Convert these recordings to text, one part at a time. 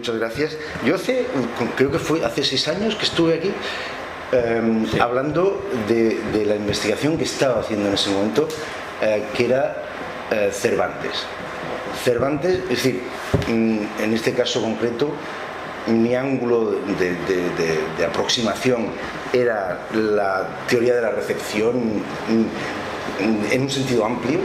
muchas gracias. Yo creo que fue hace 6 años que estuve aquí sí, hablando de la investigación que estaba haciendo en ese momento, que era Cervantes. Cervantes, es decir, en este caso concreto, mi ángulo de aproximación era la teoría de la recepción en un sentido amplio.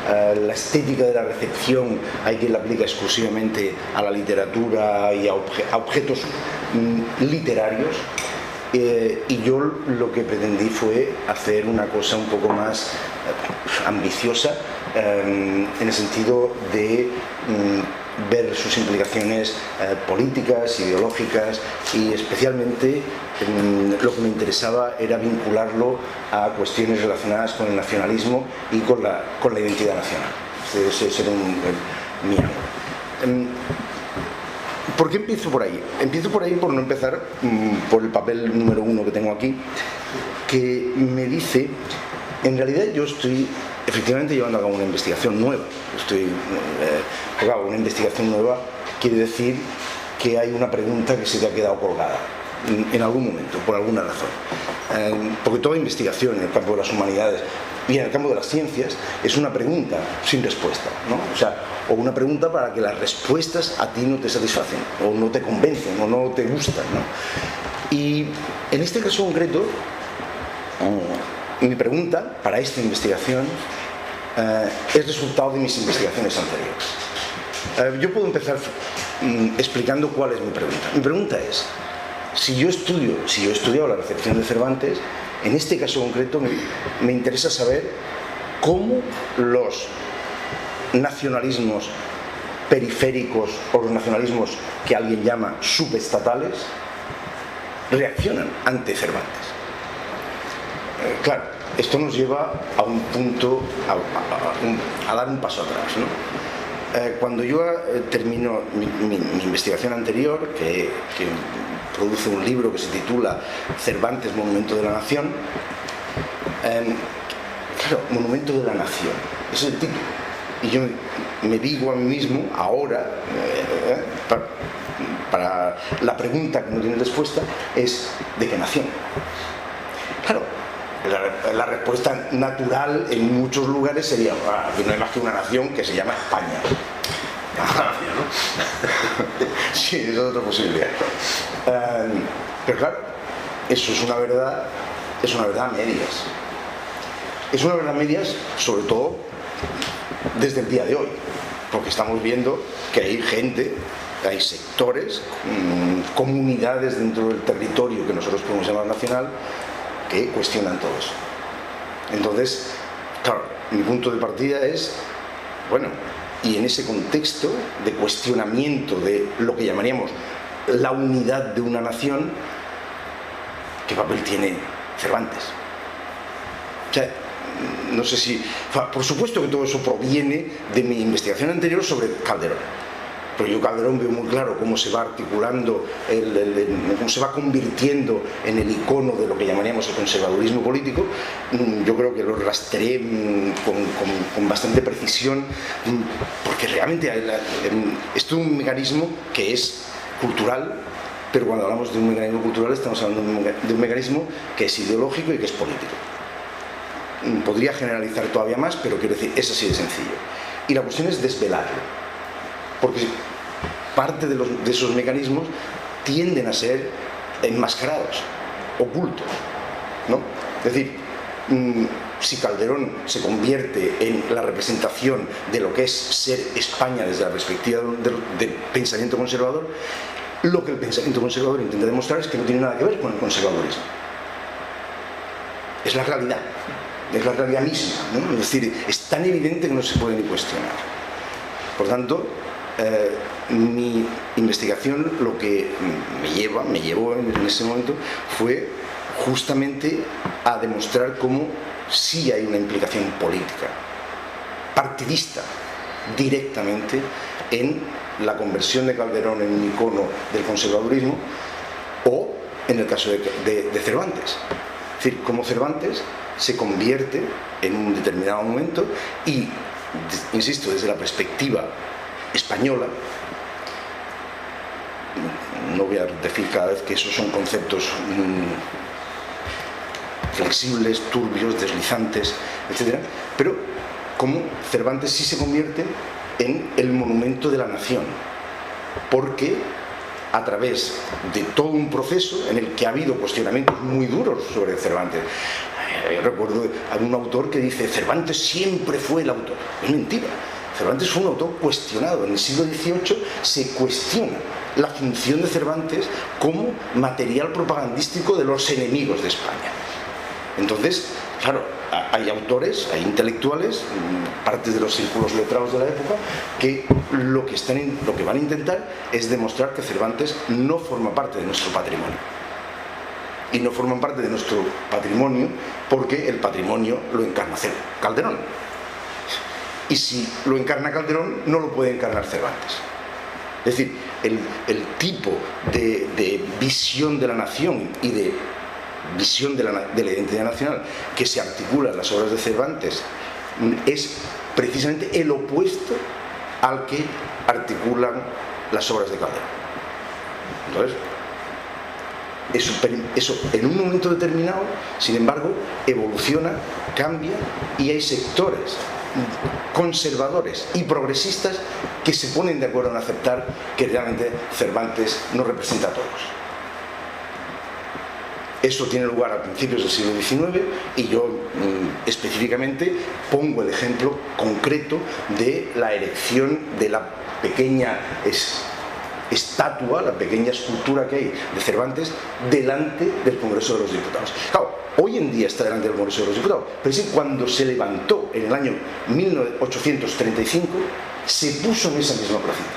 La estética de la recepción hay quien la aplica exclusivamente a la literatura y a objetos literarios, y yo lo que pretendí fue hacer una cosa un poco más ambiciosa, en el sentido de ver sus implicaciones políticas, ideológicas, y especialmente lo que me interesaba era vincularlo a cuestiones relacionadas con el nacionalismo y con la identidad nacional. Ese era mi ángulo. ¿Por qué empiezo por ahí? Empiezo por ahí por no empezar por el papel número 1 que tengo aquí, que me dice, en realidad yo estoy efectivamente llevando a cabo una investigación nueva. Una investigación nueva quiere decir que hay una pregunta que se te ha quedado colgada en algún momento, por alguna razón. Porque toda investigación en el campo de las humanidades y en el campo de las ciencias es una pregunta sin respuesta, ¿no? O una pregunta para que las respuestas a ti no te satisfacen, o no te convencen, o no te gustan, ¿no? Y en este caso concreto, mi pregunta para esta investigación es resultado de mis investigaciones anteriores. Yo puedo empezar explicando cuál es mi pregunta. Mi pregunta es, si yo he estudiado la recepción de Cervantes, en este caso concreto me interesa saber cómo los nacionalismos periféricos o los nacionalismos que alguien llama subestatales reaccionan ante Cervantes. Claro, esto nos lleva a un punto, a dar un paso atrás, ¿no? Cuando yo termino mi investigación anterior, que produce un libro que se titula Cervantes, Monumento de la Nación, claro, Monumento de la Nación, ese es el título. Y yo me digo a mí mismo, ahora, para la pregunta que no tiene respuesta, es ¿de qué nación? Claro, la respuesta natural en muchos lugares sería que no hay más que una nación que se llama España. Francia, ¿no? Sí, esa es otra posibilidad. Pero claro, eso es una verdad a medias. Es una verdad a medias, sobre todo desde el día de hoy, porque estamos viendo que hay gente, hay sectores, comunidades dentro del territorio que nosotros podemos llamar nacional, que cuestionan todo eso. Entonces, claro, mi punto de partida es, bueno, y en ese contexto de cuestionamiento de lo que llamaríamos la unidad de una nación, ¿qué papel tiene Cervantes? O sea, no sé si... Por supuesto que todo eso proviene de mi investigación anterior sobre Calderón. Pero yo Calderón veo muy claro cómo se va articulando, cómo se va convirtiendo en el icono de lo que llamaríamos el conservadurismo político. Yo creo que lo rastreé con bastante precisión, porque realmente esto es un mecanismo que es cultural, pero cuando hablamos de un mecanismo cultural estamos hablando de un mecanismo que es ideológico y que es político. Podría generalizar todavía más, pero quiero decir, es así de sencillo. Y la cuestión es desvelarlo. Porque parte de esos mecanismos tienden a ser enmascarados, ocultos, ¿no? Es decir, si Calderón se convierte en la representación de lo que es ser España desde la perspectiva del pensamiento conservador, lo que el pensamiento conservador intenta demostrar es que no tiene nada que ver con el conservadurismo. Es la realidad misma, ¿no? Es decir, es tan evidente que no se puede ni cuestionar. Por tanto, mi investigación lo que me llevó en ese momento fue justamente a demostrar cómo sí hay una implicación política, partidista, directamente en la conversión de Calderón en un icono del conservadurismo, o en el caso de Cervantes. Es decir, cómo Cervantes se convierte en un determinado momento y, insisto, desde la perspectiva española, no voy a decir cada vez que esos son conceptos flexibles, turbios, deslizantes, etc. Pero como Cervantes sí se convierte en el monumento de la nación, porque a través de todo un proceso en el que ha habido cuestionamientos muy duros sobre Cervantes. Yo recuerdo a un autor que dice: Cervantes siempre fue el autor. Es mentira. Cervantes fue un autor cuestionado. En el siglo XVIII se cuestiona la función de Cervantes como material propagandístico de los enemigos de España. Entonces, claro, hay autores, hay intelectuales, partes de los círculos letrados de la época, que lo que van a intentar es demostrar que Cervantes no forma parte de nuestro patrimonio. Y no forman parte de nuestro patrimonio porque el patrimonio lo encarna Calderón. Y si lo encarna Calderón, no lo puede encarnar Cervantes. Es decir, el tipo de visión de la nación y de visión de la identidad nacional que se articula en las obras de Cervantes es precisamente el opuesto al que articulan las obras de Calderón. Entonces, eso en un momento determinado, sin embargo, evoluciona, cambia, y hay sectores conservadores y progresistas que se ponen de acuerdo en aceptar que realmente Cervantes no representa a todos. Eso tiene lugar a principios del siglo XIX y yo específicamente pongo el ejemplo concreto de la erección de la pequeña estatua, la pequeña escultura que hay de Cervantes delante del Congreso de los Diputados. Claro, hoy en día está delante del Congreso de los Diputados, pero sí, cuando se levantó en el año 1835 se puso en esa misma placita,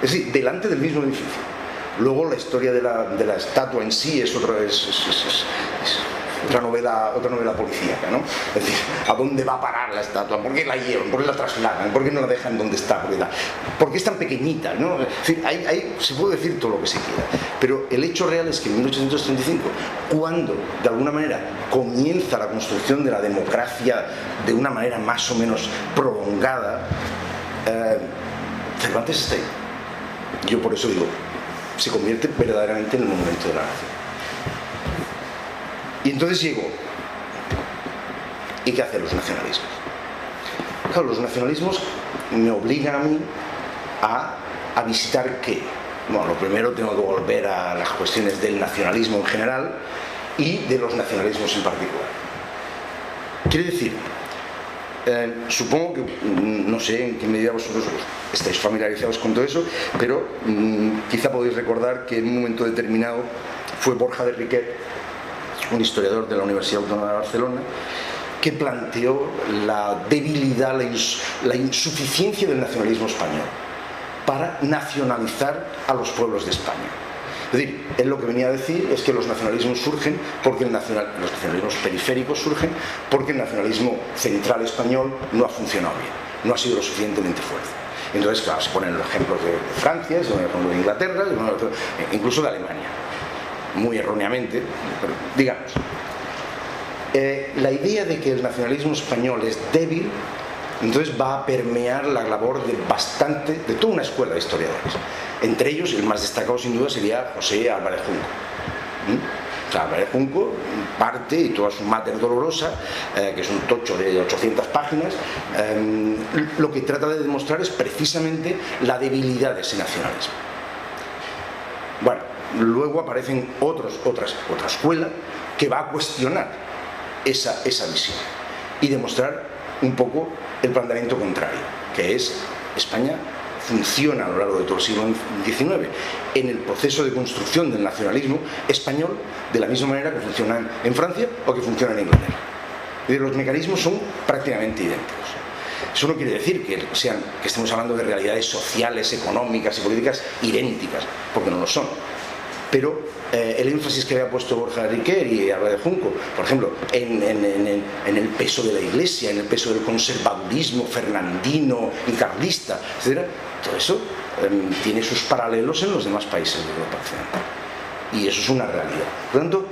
es decir, delante del mismo edificio. Luego la historia de la estatua en sí es otra novela policíaca, ¿no? Es decir, ¿a dónde va a parar la estatua? ¿Por qué la llevan? ¿Por qué la trasladan? ¿Por qué no la dejan donde está? ¿Por qué es tan pequeñita, ¿no? Es decir, se puede decir todo lo que se quiera, pero el hecho real es que en 1835, cuando de alguna manera comienza la construcción de la democracia de una manera más o menos prolongada, Cervantes está ahí. Yo por eso digo, se convierte verdaderamente en el monumento de la nación. Y entonces llegó. ¿Y qué hacen los nacionalismos? Claro, los nacionalismos me obligan a mí a visitar ¿qué? Bueno, lo primero tengo que volver a las cuestiones del nacionalismo en general y de los nacionalismos en particular. Quiere decir, supongo que, no sé en qué medida vosotros estáis familiarizados con todo eso, pero quizá podéis recordar que en un momento determinado fue Borja de Riquer, un historiador de la Universidad Autónoma de Barcelona, que planteó la debilidad, la insuficiencia del nacionalismo español para nacionalizar a los pueblos de España. Es decir, él lo que venía a decir es que los nacionalismos surgen porque los nacionalismos periféricos surgen porque el nacionalismo central español no ha funcionado bien, no ha sido lo suficientemente fuerte. Entonces, claro, se ponen los ejemplos de Francia, se ponen los ejemplos de Inglaterra, incluso de Alemania, muy erróneamente, pero digamos. La idea de que el nacionalismo español es débil, entonces va a permear la labor de toda una escuela de historiadores. Entre ellos, el más destacado sin duda sería José Álvarez Junco. O sea, Álvarez Junco parte, y toda su Mater Dolorosa, que es un tocho de 800 páginas, lo que trata de demostrar es precisamente la debilidad de ese nacionalismo. Bueno, luego aparecen otra escuela que va a cuestionar esa visión y demostrar un poco el planteamiento contrario, que es España funciona a lo largo de todo el siglo XIX en el proceso de construcción del nacionalismo español de la misma manera que funciona en Francia o que funciona en Inglaterra. Es decir, los mecanismos son prácticamente idénticos. Eso no quiere decir que estemos hablando de realidades sociales, económicas y políticas idénticas, porque no lo son. Pero el énfasis que había puesto Borja de Riquer y Álvarez Junco, por ejemplo, en el peso de la Iglesia, en el peso del conservadurismo fernandino y carlista, etc., todo eso tiene sus paralelos en los demás países de Europa Occidental. Y eso es una realidad. Por lo tanto,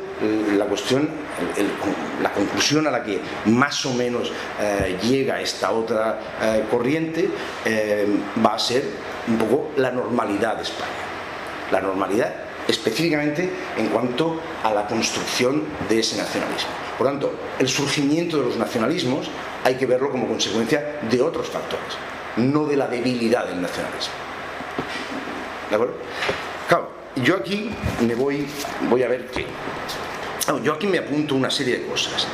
la conclusión a la que más o menos llega esta otra corriente va a ser un poco la normalidad de España. la normalidad específicamente en cuanto a la construcción de ese nacionalismo. Por tanto, el surgimiento de los nacionalismos hay que verlo como consecuencia de otros factores, no de la debilidad del nacionalismo. ¿De acuerdo? Claro, yo aquí voy a ver qué. Yo aquí me apunto una serie de cosas.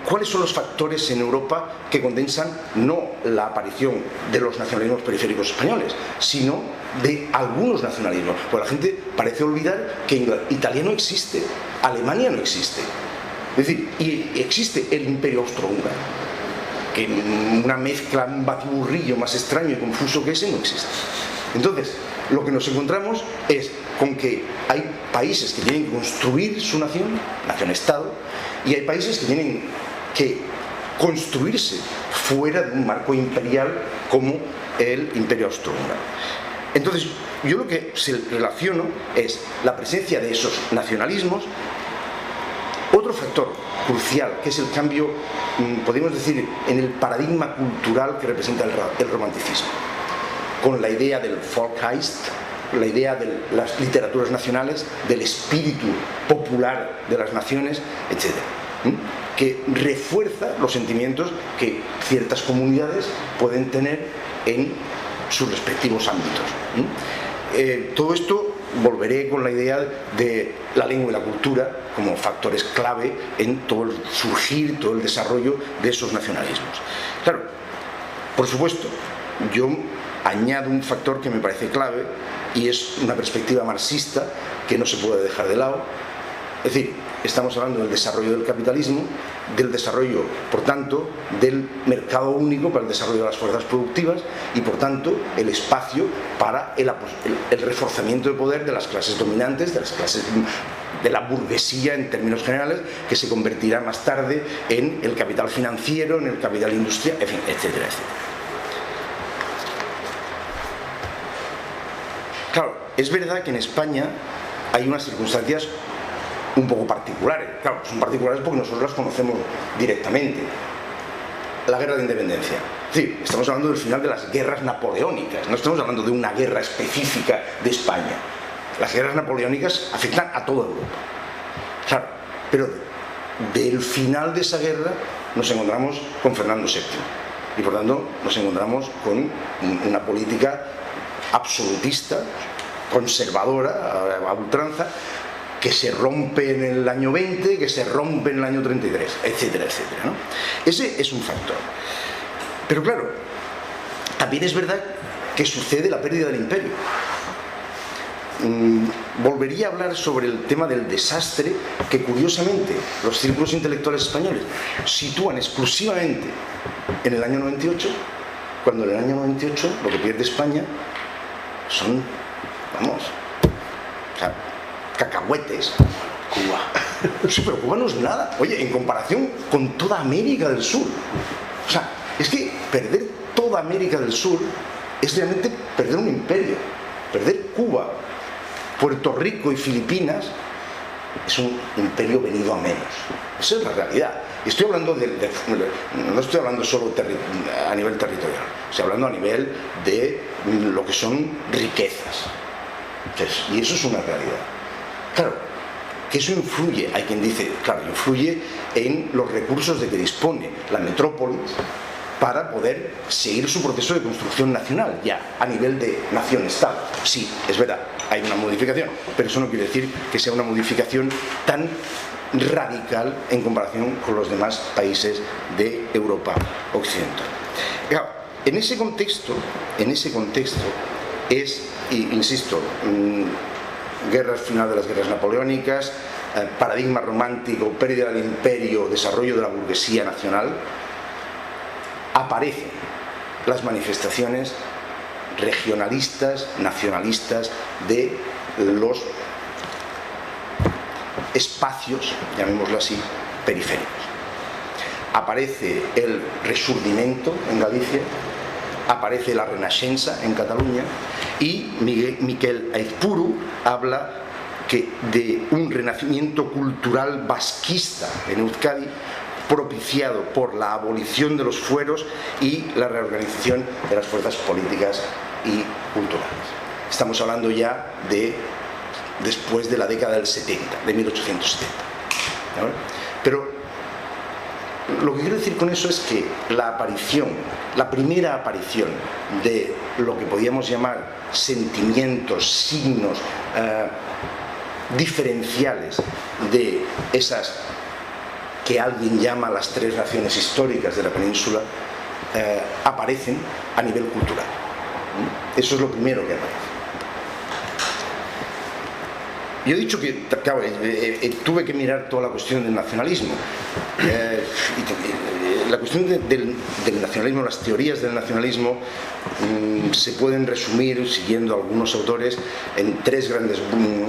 ¿Cuáles son los factores en Europa que condensan no la aparición de los nacionalismos periféricos españoles, sino de algunos nacionalismos? Pues la gente parece olvidar que Italia no existe, Alemania no existe. Es decir, y existe el Imperio Austrohúngaro, que una mezcla, un batiburrillo más extraño y confuso que ese no existe. Entonces, lo que nos encontramos es con que hay países que tienen que construir su nación-estado, y hay países que tienen que construirse fuera de un marco imperial como el Imperio Austrohúngaro. Entonces, yo lo que se relaciono es la presencia de esos nacionalismos. Otro factor crucial, que es el cambio, podemos decir, en el paradigma cultural que representa el romanticismo, con la idea del Volksgeist, la idea de las literaturas nacionales, del espíritu popular de las naciones, etc., que refuerza los sentimientos que ciertas comunidades pueden tener en sus respectivos ámbitos. Todo esto volveré con la idea de la lengua y la cultura como factores clave en todo el surgir, todo el desarrollo de esos nacionalismos. Claro, por supuesto, yo añado un factor que me parece clave, y es una perspectiva marxista que no se puede dejar de lado. Es decir, estamos hablando del desarrollo del capitalismo, del desarrollo, por tanto, del mercado único para el desarrollo de las fuerzas productivas y, por tanto, el espacio para el reforzamiento de poder de las clases dominantes, de las clases de la burguesía en términos generales, que se convertirá más tarde en el capital financiero, en el capital industrial, en fin, etcétera, etcétera. Claro, es verdad que en España hay unas circunstancias un poco particulares. Claro, son particulares porque nosotros las conocemos directamente. La guerra de independencia. Sí, estamos hablando del final de las guerras napoleónicas, no estamos hablando de una guerra específica de España. Las guerras napoleónicas afectan a toda Europa. Claro, pero del final de esa guerra nos encontramos con Fernando VII. Y por tanto nos encontramos con una política absolutista, conservadora, a ultranza, que se rompe en el año 20, que se rompe en el año 33, etcétera, etcétera, ¿no? Ese es un factor. Pero claro, también es verdad que sucede la pérdida del imperio. Volvería a hablar sobre el tema del desastre que, curiosamente, los círculos intelectuales españoles sitúan exclusivamente en el año 98, cuando en el año 98 lo que pierde España son, vamos, o sea, cacahuetes. Cuba. Sí, pero Cuba no es nada. Oye, en comparación con toda América del Sur. O sea, es que perder toda América del Sur es realmente perder un imperio. Perder Cuba, Puerto Rico y Filipinas es un imperio venido a menos. Esa es la realidad. Estoy hablando no estoy hablando solo a nivel territorial, estoy hablando a nivel de lo que son riquezas. Y eso es una realidad. Claro, que eso influye, hay quien dice, claro, influye en los recursos de que dispone la metrópolis para poder seguir su proceso de construcción nacional, ya a nivel de nación-estado. Sí, es verdad, hay una modificación, pero eso no quiere decir que sea una modificación tan radical en comparación con los demás países de Europa occidental. Claro, en ese contexto es, insisto, final de las guerras napoleónicas, paradigma romántico, pérdida del imperio, desarrollo de la burguesía nacional, aparecen las manifestaciones regionalistas, nacionalistas de los espacios, llamémoslo así, periféricos. Aparece el Resurdimento en Galicia, aparece la Renascença en Cataluña, y Miquel Aizpuru habla de un renacimiento cultural vasquista en Euskadi, propiciado por la abolición de los fueros y la reorganización de las fuerzas políticas y culturales. Estamos hablando ya de después de la década del 70, de 1870. ¿Vale? Pero lo que quiero decir con eso es que la primera aparición de lo que podíamos llamar sentimientos, signos diferenciales de esas que alguien llama las tres naciones históricas de la península, aparecen a nivel cultural. Eso es lo primero que aparece. Yo he dicho que, claro, tuve que mirar toda la cuestión del nacionalismo. La cuestión del nacionalismo, las teorías del nacionalismo se pueden resumir, siguiendo algunos autores, en tres grandes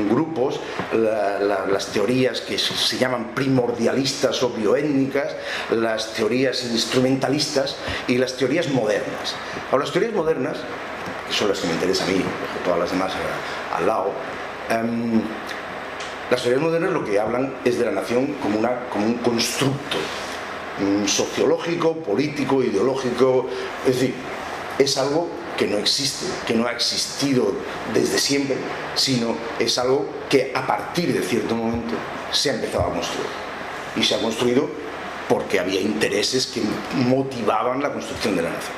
grupos. Las teorías que se llaman primordialistas o bioétnicas, las teorías instrumentalistas y las teorías modernas. Ahora, las teorías modernas, que son las que me interesan a mí, todas las demás al lado, las teorías modernas lo que hablan es de la nación como un constructo sociológico, político, ideológico. Es decir, es algo que no existe, que no ha existido desde siempre, sino es algo que a partir de cierto momento se ha empezado a construir. Y se ha construido porque había intereses que motivaban la construcción de la nación.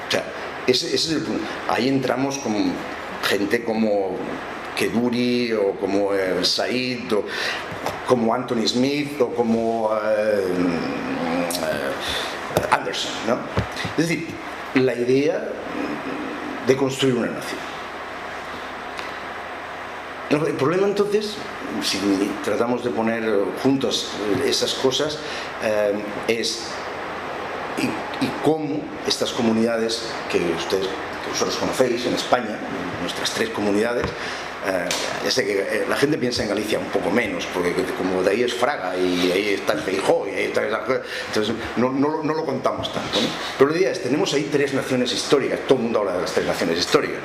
O sea, ese es el punto. Ahí entramos con gente como Keduri, o como Said, o como Anthony Smith, o como Anderson, ¿no? Es decir, la idea de construir una nación. El problema, entonces, si tratamos de poner juntas esas cosas, es y cómo estas comunidades que vosotros conocéis en España, nuestras tres comunidades, ya sé que la gente piensa en Galicia un poco menos, porque como de ahí es Fraga y ahí está el Feijóo y ahí está entonces no lo contamos tanto, ¿no? Pero la idea es, tenemos ahí tres naciones históricas, todo el mundo habla de las tres naciones históricas.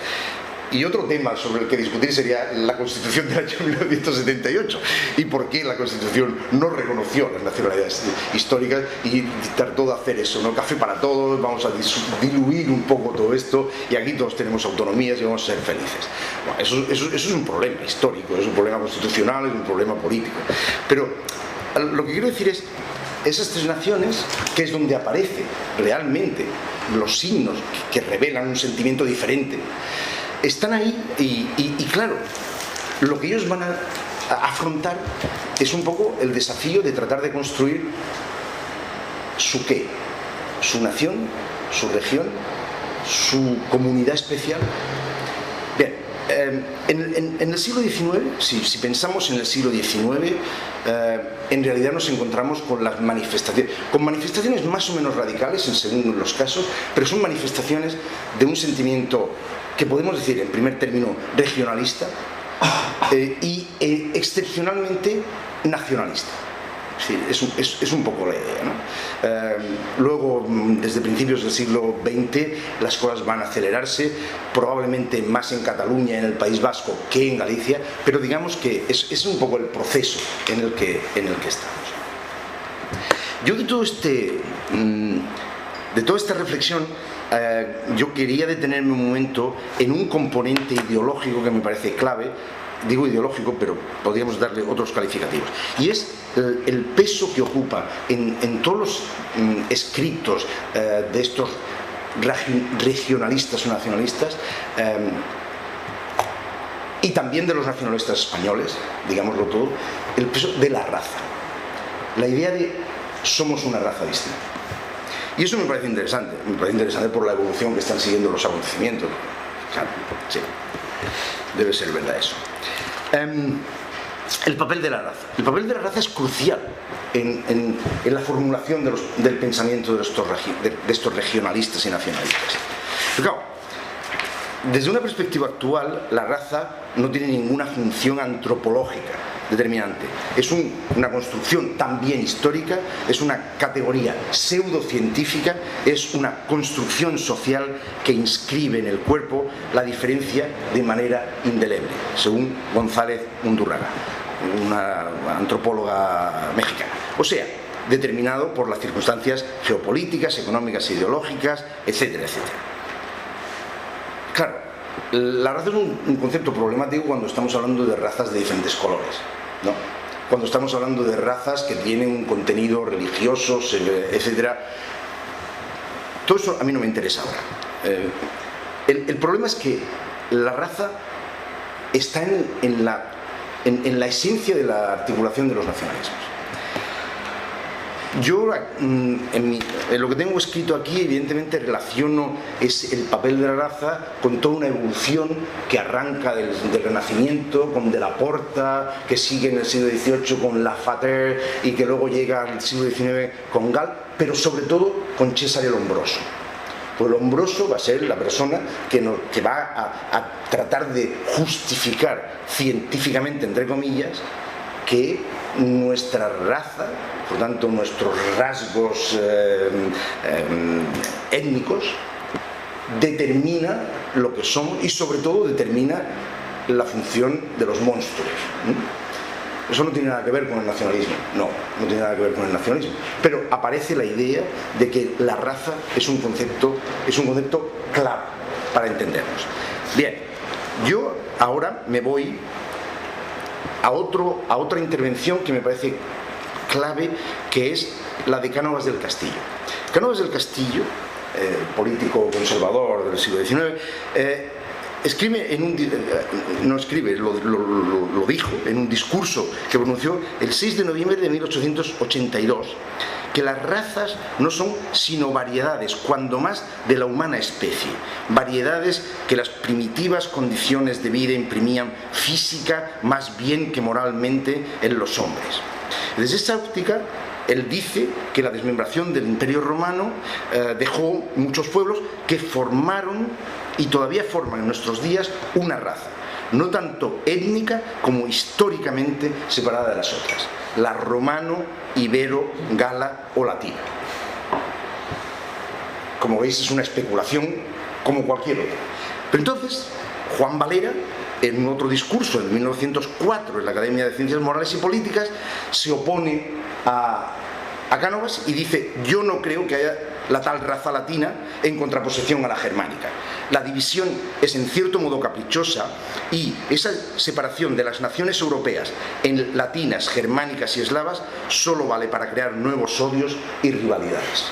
Y otro tema sobre el que discutir sería la Constitución del año 1978 y por qué la Constitución no reconoció las nacionalidades históricas y trató de hacer eso, ¿no? Café para todos, vamos a diluir un poco todo esto y aquí todos tenemos autonomías y vamos a ser felices. Bueno, eso es un problema histórico, es un problema constitucional, es un problema político. Pero lo que quiero decir es, esas tres naciones, que es donde aparecen realmente los signos que revelan un sentimiento diferente, están ahí y claro, lo que ellos van a afrontar es un poco el desafío de tratar de construir su qué, su nación, su región, su comunidad especial. Bien, en el siglo XIX, si pensamos en el siglo XIX, en realidad nos encontramos con las manifestaciones más o menos radicales según los casos, pero son manifestaciones de un sentimiento que podemos decir en primer término regionalista y excepcionalmente nacionalista. Sí, es un poco la idea, ¿no? Luego, desde principios del siglo XX, las cosas van a acelerarse, probablemente más en Cataluña, en el País Vasco, que en Galicia, pero digamos que es un poco el proceso en el que estamos. Yo de toda esta reflexión, yo quería detenerme un momento en un componente ideológico que me parece clave. Digo ideológico, pero podríamos darle otros calificativos, y es el peso que ocupa en todos los escritos de estos regionalistas o nacionalistas, y también de los nacionalistas españoles, digámoslo todo, el peso de la raza, la idea de somos una raza distinta. Y eso me parece interesante por la evolución que están siguiendo los acontecimientos. Claro, sí, debe ser verdad eso. El papel de la raza. El papel de la raza es crucial en la formulación del pensamiento de estos regionalistas y nacionalistas. Pero claro, desde una perspectiva actual, la raza no tiene ninguna función antropológica determinante. Es una construcción también histórica, es una categoría pseudocientífica, es una construcción social que inscribe en el cuerpo la diferencia de manera indeleble, según González Undurraga, una antropóloga mexicana. O sea, determinado por las circunstancias geopolíticas, económicas, ideológicas, etcétera, etcétera. Claro, La raza es un concepto problemático cuando estamos hablando de razas de diferentes colores, ¿no? Cuando estamos hablando de razas que tienen un contenido religioso, etcétera. Todo eso a mí no me interesa ahora. El problema es que la raza está en la esencia de la articulación de los nacionalismos. Yo, en lo que tengo escrito aquí, evidentemente relaciono el papel de la raza con toda una evolución que arranca del Renacimiento, con De la Porta, que sigue en el siglo XVIII con Lafayette y que luego llega al siglo XIX con Gall, pero sobre todo con Cesare Lombroso. Pues Lombroso va a ser la persona que va a tratar de justificar científicamente, entre comillas, que nuestra raza, por tanto nuestros rasgos étnicos, determina lo que somos y sobre todo determina la función de los monstruos. Eso no tiene nada que ver con el nacionalismo, no tiene nada que ver con el nacionalismo, pero aparece la idea de que la raza es un concepto clave para entendernos. Bien, yo ahora me voy a otra intervención que me parece clave, que es la de Cánovas del Castillo. Cánovas del Castillo, político conservador del siglo XIX, lo dijo en un discurso que pronunció el 6 de noviembre de 1882, que las razas no son sino variedades, cuando más, de la humana especie, variedades que las primitivas condiciones de vida imprimían física más bien que moralmente en los hombres. Desde esta óptica, él dice que la desmembración del Imperio Romano dejó muchos pueblos que formaron y todavía forman en nuestros días una raza, no tanto étnica como históricamente separada de las otras: la romano, ibero, gala o latina. Como veis, es una especulación como cualquier otra. Pero entonces, Juan Valera, en un otro discurso de 1904 en la Academia de Ciencias Morales y Políticas, se opone a Cánovas y dice: yo no creo que haya la tal raza latina en contraposición a la germánica. La división es en cierto modo caprichosa y esa separación de las naciones europeas en latinas, germánicas y eslavas solo vale para crear nuevos odios y rivalidades,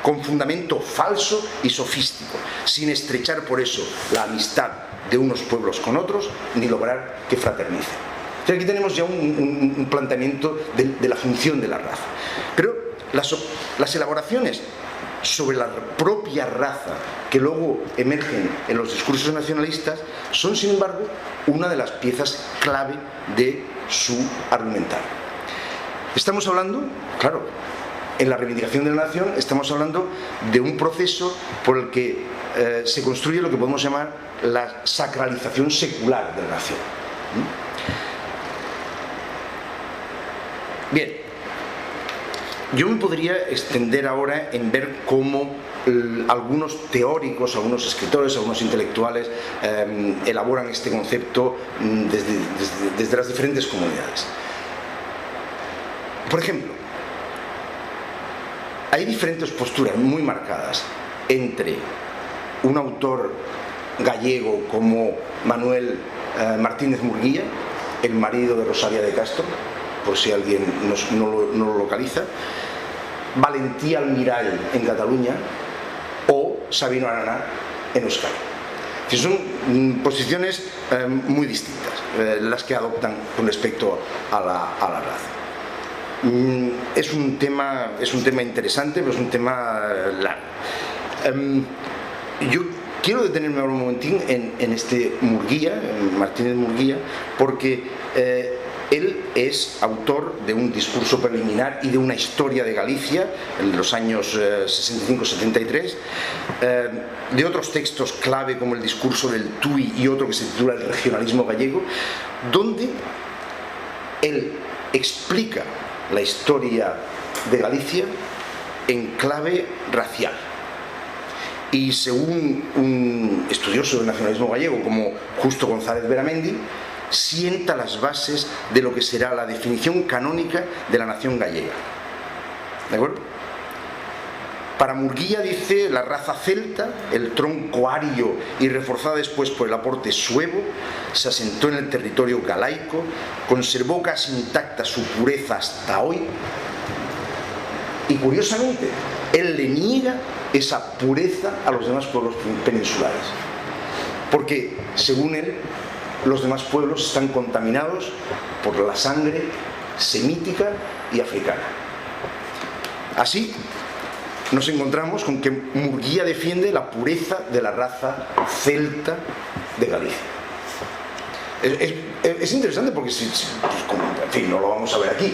con fundamento falso y sofístico, sin estrechar por eso la amistad de unos pueblos con otros ni lograr que fraternicen. Entonces aquí tenemos ya un planteamiento de la función de la raza. Pero las elaboraciones sobre la propia raza que luego emergen en los discursos nacionalistas son, sin embargo, una de las piezas clave de su argumentario. Estamos hablando, claro, en la reivindicación de la nación estamos hablando de un proceso por el que se construye lo que podemos llamar la sacralización secular de la nación. Bien, yo me podría extender ahora en ver cómo algunos teóricos, algunos escritores, algunos intelectuales elaboran este concepto desde las diferentes comunidades. Por ejemplo, hay diferentes posturas muy marcadas entre un autor gallego como Manuel Martínez Murguía, el marido de Rosalía de Castro, por si alguien no lo localiza, Valentí Almirall en Cataluña o Sabino Arana en Euskadi. Que son posiciones muy distintas las que adoptan con respecto a la raza. Es un tema interesante, pero es un tema largo. Yo quiero detenerme ahora un momentín en este Murguía, en Martínez Murguía, porque él es autor de un discurso preliminar y de una historia de Galicia en los años 65-73, de otros textos clave como el discurso del Tui y otro que se titula El regionalismo gallego, donde él explica la historia de Galicia en clave racial. Y según un estudioso del nacionalismo gallego como Justo González Beramendi, sienta las bases de lo que será la definición canónica de la nación gallega. ¿De acuerdo? Para Murguía, dice, la raza celta, el tronco ario y reforzada después por el aporte suevo, se asentó en el territorio galaico, conservó casi intacta su pureza hasta hoy, y curiosamente, él le niega esa pureza a los demás pueblos peninsulares, porque, según él, los demás pueblos están contaminados por la sangre semítica y africana. Así, nos encontramos con que Murguía defiende la pureza de la raza celta de Galicia. Es interesante porque, en fin, no lo vamos a ver aquí,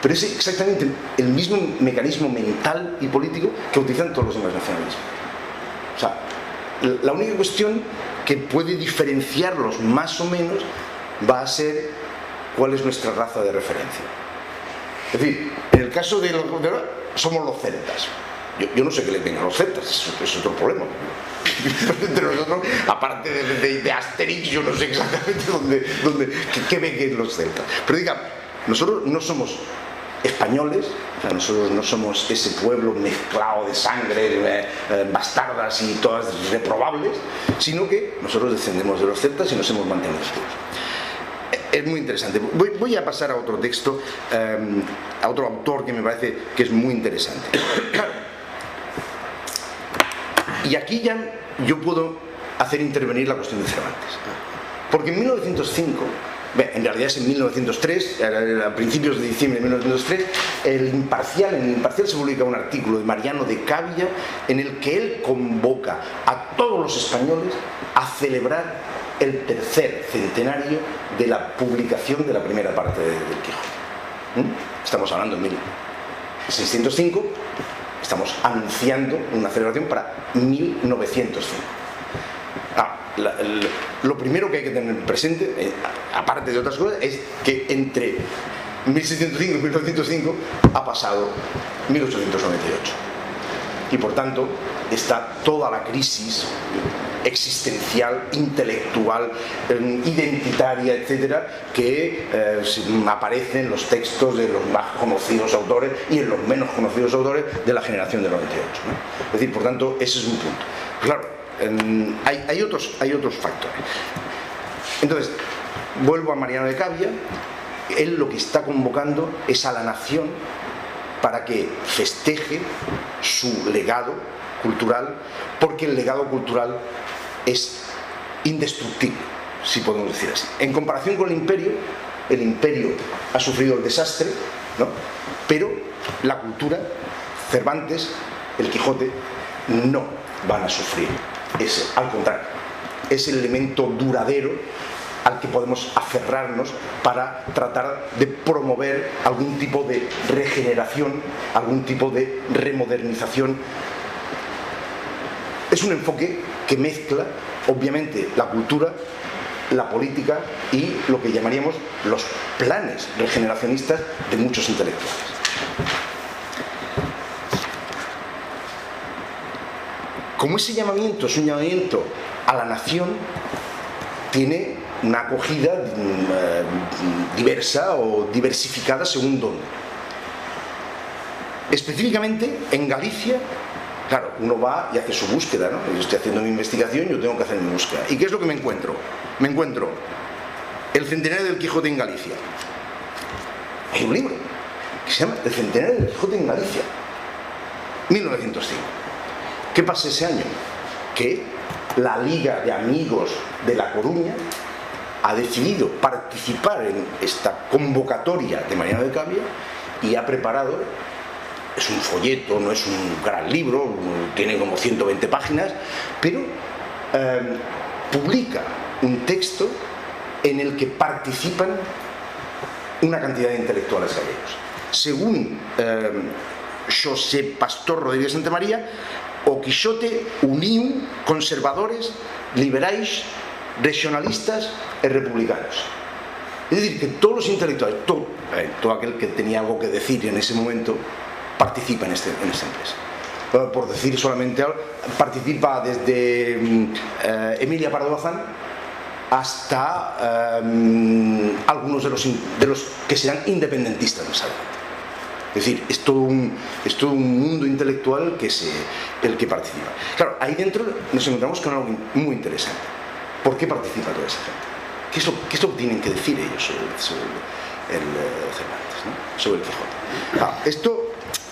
pero es exactamente el mismo mecanismo mental y político que utilizan todos los demás nacionalismos. O sea, la única cuestión que puede diferenciarlos más o menos va a ser cuál es nuestra raza de referencia. Es decir, en el caso de los somos los celtas. Yo no sé qué le tengan a los celtas, es otro problema. Entre nosotros, aparte de Asterix, yo no sé exactamente qué ven que los celtas. Pero digamos, nosotros no somos españoles, o sea, nosotros no somos ese pueblo mezclado de sangre, bastardas y todas reprobables, sino que nosotros descendemos de los celtas y nos hemos mantenido vivos. Es muy interesante. Voy a pasar a otro texto, a otro autor que me parece que es muy interesante. Claro. Y aquí ya yo puedo hacer intervenir la cuestión de Cervantes. Porque en 1905, en realidad es en 1903, a principios de diciembre de 1903, en el Imparcial se publica un artículo de Mariano de Cavia en el que él convoca a todos los españoles a celebrar el tercer centenario de la publicación de la primera parte del Quijote. Estamos hablando de 1605, estamos anunciando una celebración para 1905. Lo primero que hay que tener presente, aparte de otras cosas, es que entre 1605 y 1905 ha pasado 1898. Y por tanto está toda la crisis existencial, intelectual, identitaria, etcétera, que aparece en los textos de los más conocidos autores y en los menos conocidos autores de la generación del 98, ¿no? Es decir, por tanto, ese es un punto. Claro, hay otros factores. Entonces, vuelvo a Mariano de Cavia. Él lo que está convocando es a la nación para que festeje su legado cultural, porque el legado cultural es indestructible, si podemos decir así. En comparación con el imperio ha sufrido el desastre, ¿no? Pero la cultura, Cervantes, el Quijote, no van a sufrir ese, al contrario, es el elemento duradero al que podemos aferrarnos para tratar de promover algún tipo de regeneración, algún tipo de remodernización. Es un enfoque que mezcla, obviamente, la cultura, la política y lo que llamaríamos los planes regeneracionistas de muchos intelectuales. Como ese llamamiento es un llamamiento a la nación, tiene una acogida diversa o diversificada según dónde. Específicamente en Galicia, claro, uno va y hace su búsqueda, ¿no? Yo estoy haciendo mi investigación, yo tengo que hacer mi búsqueda. ¿Y qué es lo que me encuentro? Me encuentro el centenario del Quijote en Galicia. Hay un libro que se llama El centenario del Quijote en Galicia, 1905. ¿Qué pasa ese año? Que la Liga de Amigos de La Coruña ha decidido participar en esta convocatoria de Mariano de Cavia y ha preparado, es un folleto, no es un gran libro, tiene como 120 páginas, pero publica un texto en el que participan una cantidad de intelectuales gallegos. Según Xosé Pastor Rodríguez Santamaría, o Quixote uniu conservadores, liberais, regionalistas e republicanos. Es decir, que todos los intelectuales, todo aquel que tenía algo que decir en ese momento, participa en esta empresa. Por decir solamente algo, participa desde Emilia Pardo Bazán hasta algunos de los que serán independentistas más adelante. Es decir, es todo un mundo intelectual que es el que participa. Claro, ahí dentro nos encontramos con algo muy interesante. ¿Por qué participa toda esa gente? ¿Qué es lo que tienen que decir ellos sobre el Cervantes, ¿no? Sobre el Quijote?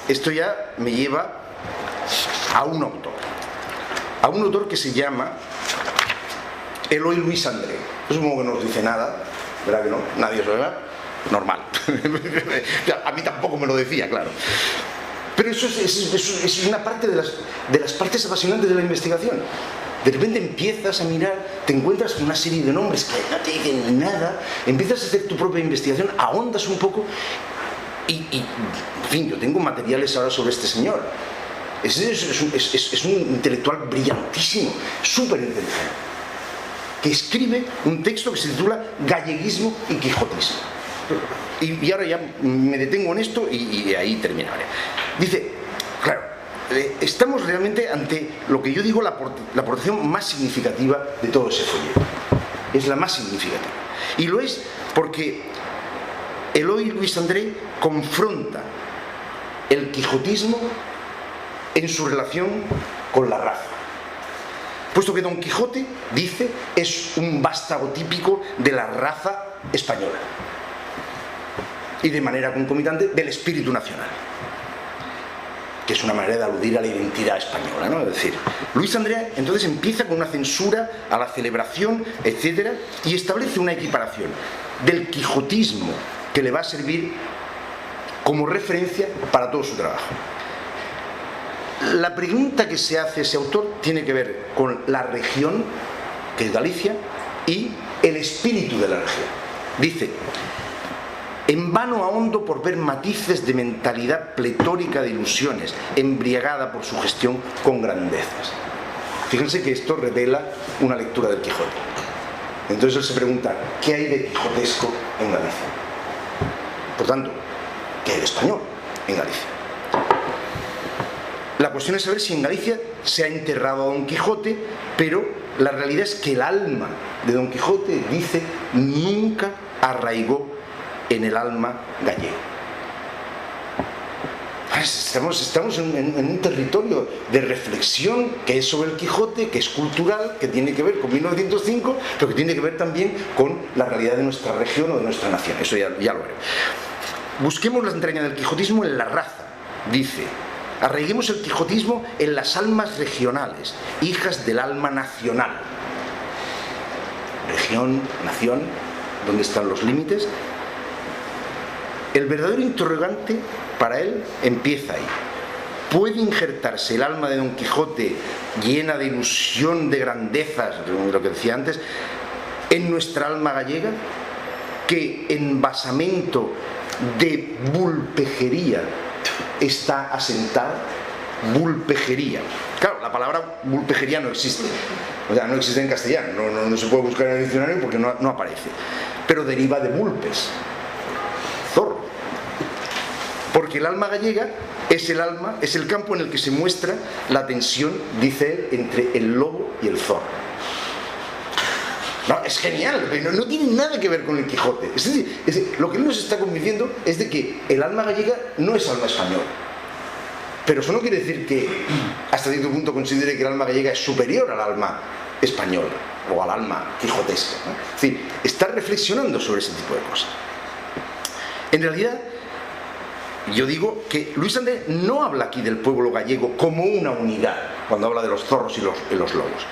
Esto ya me lleva a un autor que se llama Eloy Luis André. Yo supongo que no os dice nada, ¿verdad que no? Nadie os lo ve. Normal. A mí tampoco me lo decía, claro. Pero eso es una parte de las partes apasionantes de la investigación. De repente empiezas a mirar, te encuentras con una serie de nombres que no te dicen nada, empiezas a hacer tu propia investigación, ahondas un poco y en fin, yo tengo materiales ahora sobre este señor. Es un intelectual brillantísimo, súper inteligente, que escribe un texto que se titula Galleguismo y Quijotismo. Y ahora ya me detengo en esto y ahí terminaré. Dice, claro, estamos realmente ante lo que yo digo la aportación más significativa de todo ese folleto. Es la más significativa. Y lo es porque Eloy Luis André confronta el quijotismo en su relación con la raza. Puesto que Don Quijote, dice, es un vástago típico de la raza española y de manera concomitante del espíritu nacional, que es una manera de aludir a la identidad española, ¿no? Es decir, Luis André entonces empieza con una censura a la celebración, etcétera, y establece una equiparación del quijotismo que le va a servir como referencia para todo su trabajo. La pregunta que se hace ese autor tiene que ver con la región, que es Galicia, y el espíritu de la región. Dice: en vano ahondo por ver matices de mentalidad pletórica de ilusiones, embriagada por su gestión con grandezas. Fíjense que esto revela una lectura del Quijote. Entonces él se pregunta, ¿qué hay de quijotesco en Galicia? Por tanto, ¿qué hay de español en Galicia? La cuestión es saber si en Galicia se ha enterrado a Don Quijote, pero la realidad es que el alma de Don Quijote, dice, nunca arraigó en el alma gallega. Estamos en un territorio de reflexión que es sobre el Quijote, que es cultural, que tiene que ver con 1905, pero que tiene que ver también con la realidad de nuestra región o de nuestra nación. Eso ya lo veremos. Busquemos la entraña del quijotismo en la raza, dice. Arraiguemos el quijotismo en las almas regionales, hijas del alma nacional. Región, nación, ¿dónde están los límites? El verdadero interrogante para él empieza ahí. ¿Puede injertarse el alma de Don Quijote, llena de ilusión, de grandezas, lo que decía antes, en nuestra alma gallega, que en basamento de vulpejería está asentada? Vulpejería. Claro, la palabra vulpejería no existe. O sea, no existe en castellano, no se puede buscar en el diccionario porque no aparece. Pero deriva de vulpes, zorro. Porque el alma gallega es el campo en el que se muestra la tensión, dice él, entre el lobo y el zorro. No, es genial, no tiene nada que ver con el Quijote. Es decir, lo que él nos está convenciendo es de que el alma gallega no es alma española. Pero eso no quiere decir que hasta cierto punto considere que el alma gallega es superior al alma española o al alma quijotesca, ¿no? Es decir, está reflexionando sobre ese tipo de cosas. En realidad, yo digo que Luis André no habla aquí del pueblo gallego como una unidad cuando habla de los zorros y los lobos,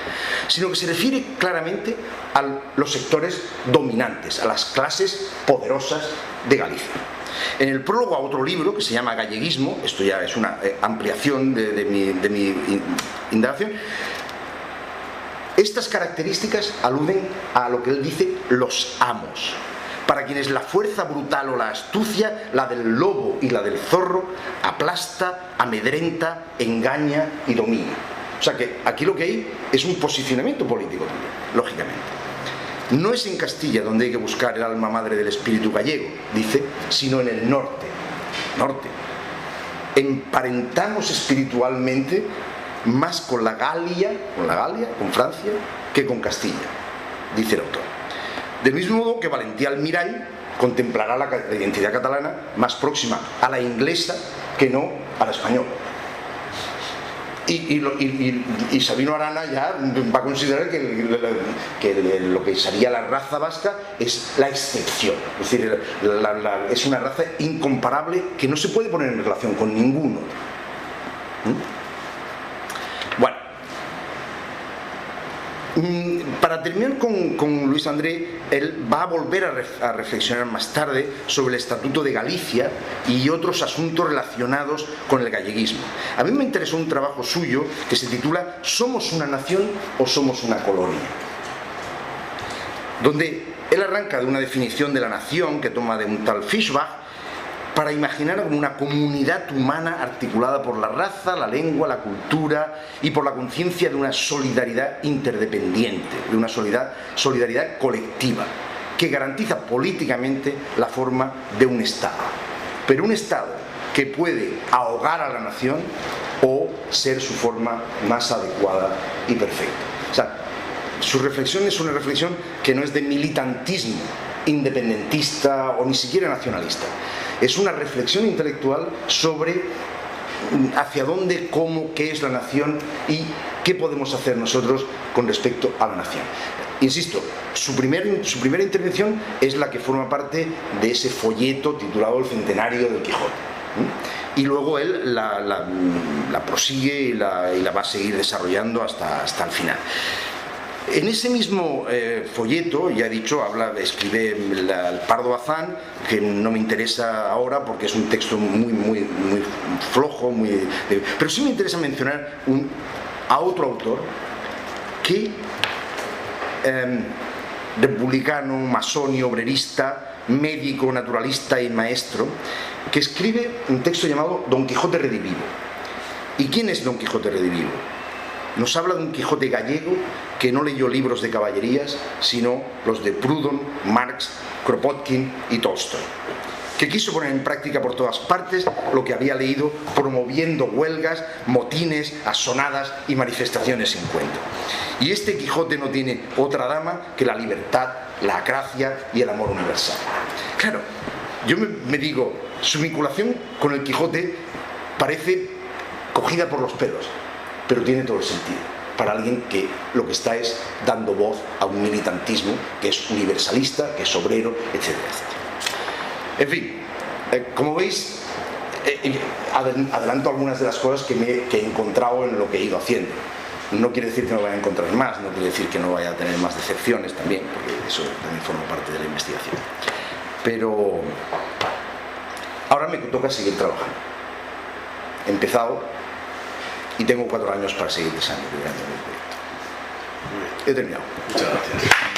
sino que se refiere claramente a los sectores dominantes, a las clases poderosas de Galicia. En el prólogo a otro libro que se llama Galleguismo, esto ya es una ampliación de mi indagación, estas características aluden a lo que él dice los amos, para quienes la fuerza brutal o la astucia, la del lobo y la del zorro, aplasta, amedrenta, engaña y domina. O sea que aquí lo que hay es un posicionamiento político también, lógicamente. No es en Castilla donde hay que buscar el alma madre del espíritu gallego, dice, sino en el norte. Emparentamos espiritualmente más con la Galia, con Francia, que con Castilla, dice el autor. Del mismo modo que Valentí Almirall contemplará la identidad catalana más próxima a la inglesa que no a la española. Y Sabino Arana ya va a considerar que lo que sería la raza vasca es la excepción, es decir, es una raza incomparable que no se puede poner en relación con ningún otro. Bueno, para terminar con Luis André, él va a volver a reflexionar más tarde sobre el Estatuto de Galicia y otros asuntos relacionados con el galleguismo. A mí me interesó un trabajo suyo que se titula ¿Somos una nación o somos una colonia?, donde él arranca de una definición de la nación que toma de un tal Fischbach para imaginar como una comunidad humana articulada por la raza, la lengua, la cultura y por la conciencia de una solidaridad interdependiente, de una solidaridad colectiva, que garantiza políticamente la forma de un Estado. Pero un Estado que puede ahogar a la nación o ser su forma más adecuada y perfecta. O sea, su reflexión es una reflexión que no es de militantismo independentista o ni siquiera nacionalista. Es una reflexión intelectual sobre hacia dónde, cómo, qué es la nación y qué podemos hacer nosotros con respecto a la nación. Insisto, su primera intervención es la que forma parte de ese folleto titulado El Centenario del Quijote. Y luego él la prosigue y la va a seguir desarrollando hasta el final. En ese mismo folleto, ya he dicho, escribe el Pardo Bazán, que no me interesa ahora porque es un texto muy flojo, pero sí me interesa mencionar a otro autor que, republicano, masón, obrerista, médico, naturalista y maestro, que escribe un texto llamado Don Quijote Redivivo. ¿Y quién es Don Quijote Redivivo? Nos habla de un Quijote gallego que no leyó libros de caballerías, sino los de Proudhon, Marx, Kropotkin y Tolstoy, que quiso poner en práctica por todas partes lo que había leído, promoviendo huelgas, motines, asonadas y manifestaciones sin cuento. Y este Quijote no tiene otra dama que la libertad, la gracia y el amor universal. Claro, yo me digo, su vinculación con el Quijote parece cogida por los pelos, pero tiene todo el sentido para alguien que lo que está es dando voz a un militantismo que es universalista, que es obrero, etcétera, etcétera. En fin, como veis, adelanto algunas de las cosas que he encontrado en lo que he ido haciendo. No quiere decir que no vaya a encontrar más, no quiere decir que no vaya a tener más decepciones también, porque eso también forma parte de la investigación. Pero ahora me toca seguir trabajando. He empezado y tengo 4 años para seguir desarrollando el proyecto. He terminado. Muchas gracias.